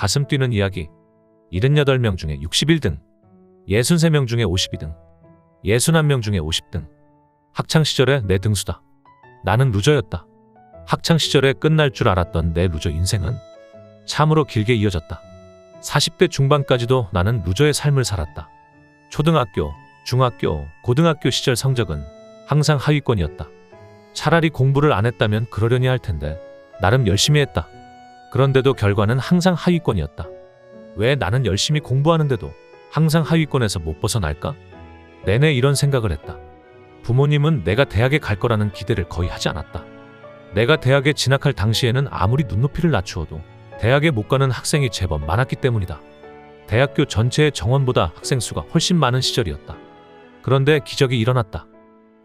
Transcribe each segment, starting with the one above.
가슴 뛰는 이야기. 78명 중에 61등, 63명 중에 52등, 61명 중에 50등. 학창시절의 내 등수다. 나는 루저였다. 학창시절에 끝날 줄 알았던 내 루저 인생은 참으로 길게 이어졌다. 40대 중반까지도 나는 루저의 삶을 살았다. 초등학교, 중학교, 고등학교 시절 성적은 항상 하위권이었다. 차라리 공부를 안 했다면 그러려니 할 텐데 나름 열심히 했다. 그런데도 결과는 항상 하위권이었다. 왜 나는 열심히 공부하는데도 항상 하위권에서 못 벗어날까? 내내 이런 생각을 했다. 부모님은 내가 대학에 갈 거라는 기대를 거의 하지 않았다. 내가 대학에 진학할 당시에는 아무리 눈높이를 낮추어도 대학에 못 가는 학생이 제법 많았기 때문이다. 대학교 전체의 정원보다 학생 수가 훨씬 많은 시절이었다. 그런데 기적이 일어났다.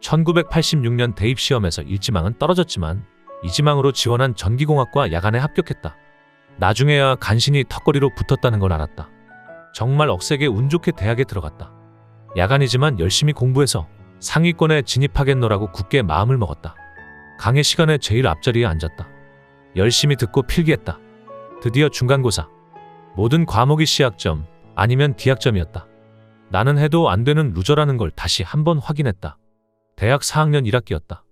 1986년 대입시험에서 1지망은 떨어졌지만 2지망으로 지원한 전기공학과 야간에 합격했다. 나중에야 간신히 턱걸이로 붙었다는 걸 알았다. 정말 억세게 운 좋게 대학에 들어갔다. 야간이지만 열심히 공부해서 상위권에 진입하겠노라고 굳게 마음을 먹었다. 강의 시간에 제일 앞자리에 앉았다. 열심히 듣고 필기했다. 드디어 중간고사. 모든 과목이 C학점 아니면 D학점이었다. 나는 해도 안 되는 루저라는 걸 다시 한번 확인했다. 대학 4학년 1학기였다.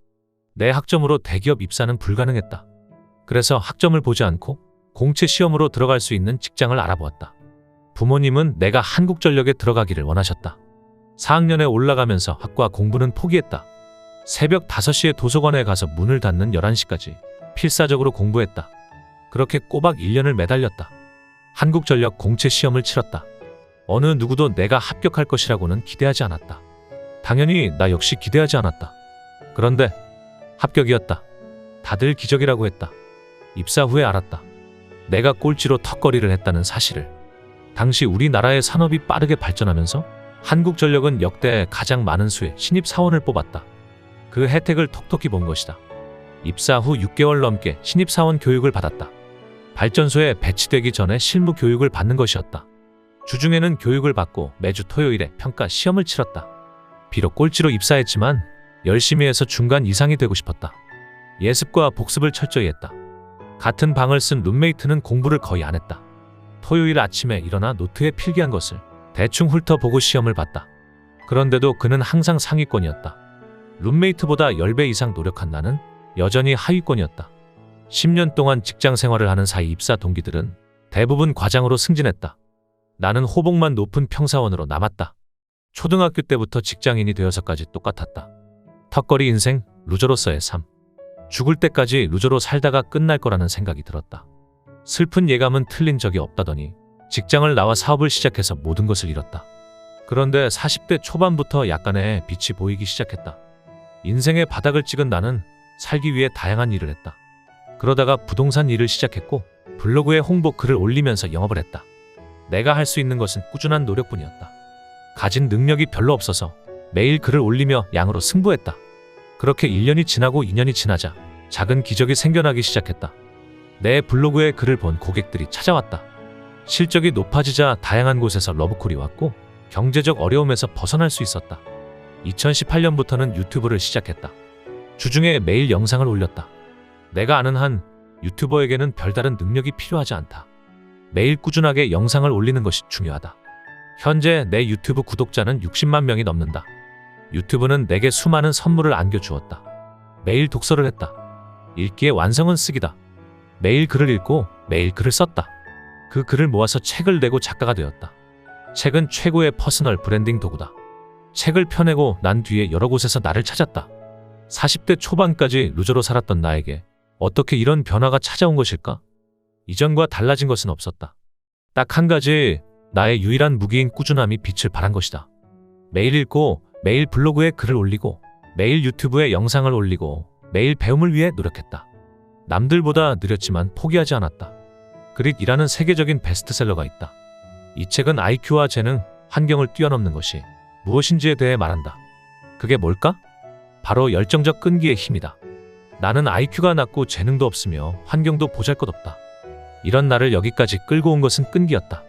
내 학점으로 대기업 입사는 불가능했다. 그래서 학점을 보지 않고 공채 시험으로 들어갈 수 있는 직장을 알아보았다. 부모님은 내가 한국전력에 들어가기를 원하셨다. 4학년에 올라가면서 학과 공부는 포기했다. 새벽 5시에 도서관에 가서 문을 닫는 11시까지 필사적으로 공부했다. 그렇게 꼬박 1년을 매달렸다. 한국전력 공채 시험을 치렀다. 어느 누구도 내가 합격할 것이라고는 기대하지 않았다. 당연히 나 역시 기대하지 않았다. 그런데 합격이었다. 다들 기적이라고 했다. 입사 후에 알았다. 내가 꼴찌로 턱걸이를 했다는 사실을. 당시 우리나라의 산업이 빠르게 발전하면서 한국전력은 역대 가장 많은 수의 신입사원을 뽑았다. 그 혜택을 톡톡히 본 것이다. 입사 후 6개월 넘게 신입사원 교육을 받았다. 발전소에 배치되기 전에 실무 교육을 받는 것이었다. 주중에는 교육을 받고 매주 토요일에 평가 시험을 치렀다. 비록 꼴찌로 입사했지만 열심히 해서 중간 이상이 되고 싶었다. 예습과 복습을 철저히 했다. 같은 방을 쓴 룸메이트는 공부를 거의 안 했다. 토요일 아침에 일어나 노트에 필기한 것을 대충 훑어보고 시험을 봤다. 그런데도 그는 항상 상위권이었다. 룸메이트보다 10배 이상 노력한 나는 여전히 하위권이었다. 10년 동안 직장 생활을 하는 사이 입사 동기들은 대부분 과장으로 승진했다. 나는 호봉만 높은 평사원으로 남았다. 초등학교 때부터 직장인이 되어서까지 똑같았다. 턱걸이 인생, 루저로서의 삶. 죽을 때까지 루저로 살다가 끝날 거라는 생각이 들었다. 슬픈 예감은 틀린 적이 없다더니 직장을 나와 사업을 시작해서 모든 것을 잃었다. 그런데 40대 초반부터 약간의 빛이 보이기 시작했다. 인생의 바닥을 찍은 나는 살기 위해 다양한 일을 했다. 그러다가 부동산 일을 시작했고 블로그에 홍보 글을 올리면서 영업을 했다. 내가 할 수 있는 것은 꾸준한 노력뿐이었다. 가진 능력이 별로 없어서 매일 글을 올리며 양으로 승부했다. 그렇게 1년이 지나고 2년이 지나자 작은 기적이 생겨나기 시작했다. 내 블로그에 글을 본 고객들이 찾아왔다. 실적이 높아지자 다양한 곳에서 러브콜이 왔고 경제적 어려움에서 벗어날 수 있었다. 2018년부터는 유튜브를 시작했다. 주중에 매일 영상을 올렸다. 내가 아는 한 유튜버에게는 별다른 능력이 필요하지 않다. 매일 꾸준하게 영상을 올리는 것이 중요하다. 현재 내 유튜브 구독자는 60만 명이 넘는다. 유튜브는 내게 수많은 선물을 안겨주었다. 매일 독서를 했다. 읽기의 완성은 쓰기다. 매일 글을 읽고 매일 글을 썼다. 그 글을 모아서 책을 내고 작가가 되었다. 책은 최고의 퍼스널 브랜딩 도구다. 책을 펴내고 난 뒤에 여러 곳에서 나를 찾았다. 40대 초반까지 루저로 살았던 나에게 어떻게 이런 변화가 찾아온 것일까? 이전과 달라진 것은 없었다. 딱 한 가지, 나의 유일한 무기인 꾸준함이 빛을 발한 것이다. 매일 읽고 매일 블로그에 글을 올리고 매일 유튜브에 영상을 올리고 매일 배움을 위해 노력했다. 남들보다 느렸지만 포기하지 않았다. 그릿이라는 세계적인 베스트셀러가 있다. 이 책은 IQ와 재능, 환경을 뛰어넘는 것이 무엇인지에 대해 말한다. 그게 뭘까? 바로 열정적 끈기의 힘이다. 나는 IQ가 낮고 재능도 없으며 환경도 보잘것없다. 이런 나를 여기까지 끌고 온 것은 끈기였다.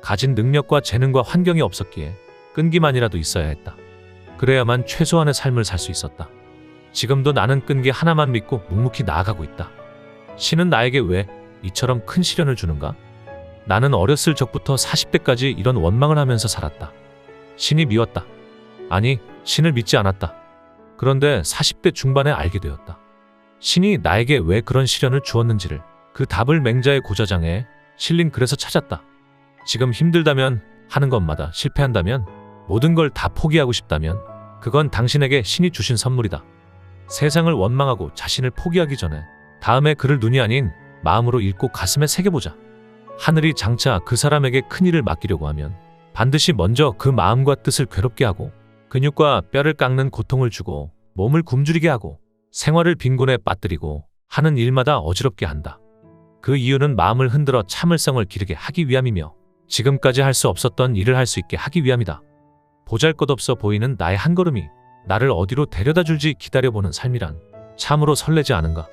가진 능력과 재능과 환경이 없었기에 끈기만이라도 있어야 했다. 그래야만 최소한의 삶을 살 수 있었다. 지금도 나는 끈기 하나만 믿고 묵묵히 나아가고 있다. 신은 나에게 왜 이처럼 큰 시련을 주는가? 나는 어렸을 적부터 40대까지 이런 원망을 하면서 살았다. 신이 미웠다. 아니, 신을 믿지 않았다. 그런데 40대 중반에 알게 되었다. 신이 나에게 왜 그런 시련을 주었는지를, 그 답을 맹자의 고저장에 실린 글에서 찾았다. 지금 힘들다면, 하는 것마다 실패한다면, 모든 걸 다 포기하고 싶다면 그건 당신에게 신이 주신 선물이다. 세상을 원망하고 자신을 포기하기 전에 다음에 그를 눈이 아닌 마음으로 읽고 가슴에 새겨보자. 하늘이 장차 그 사람에게 큰 일을 맡기려고 하면 반드시 먼저 그 마음과 뜻을 괴롭게 하고 근육과 뼈를 깎는 고통을 주고 몸을 굶주리게 하고 생활을 빈곤에 빠뜨리고 하는 일마다 어지럽게 한다. 그 이유는 마음을 흔들어 참을성을 기르게 하기 위함이며 지금까지 할 수 없었던 일을 할 수 있게 하기 위함이다. 보잘것없어 보이는 나의 한 걸음이 나를 어디로 데려다 줄지 기다려보는 삶이란 참으로 설레지 않은가?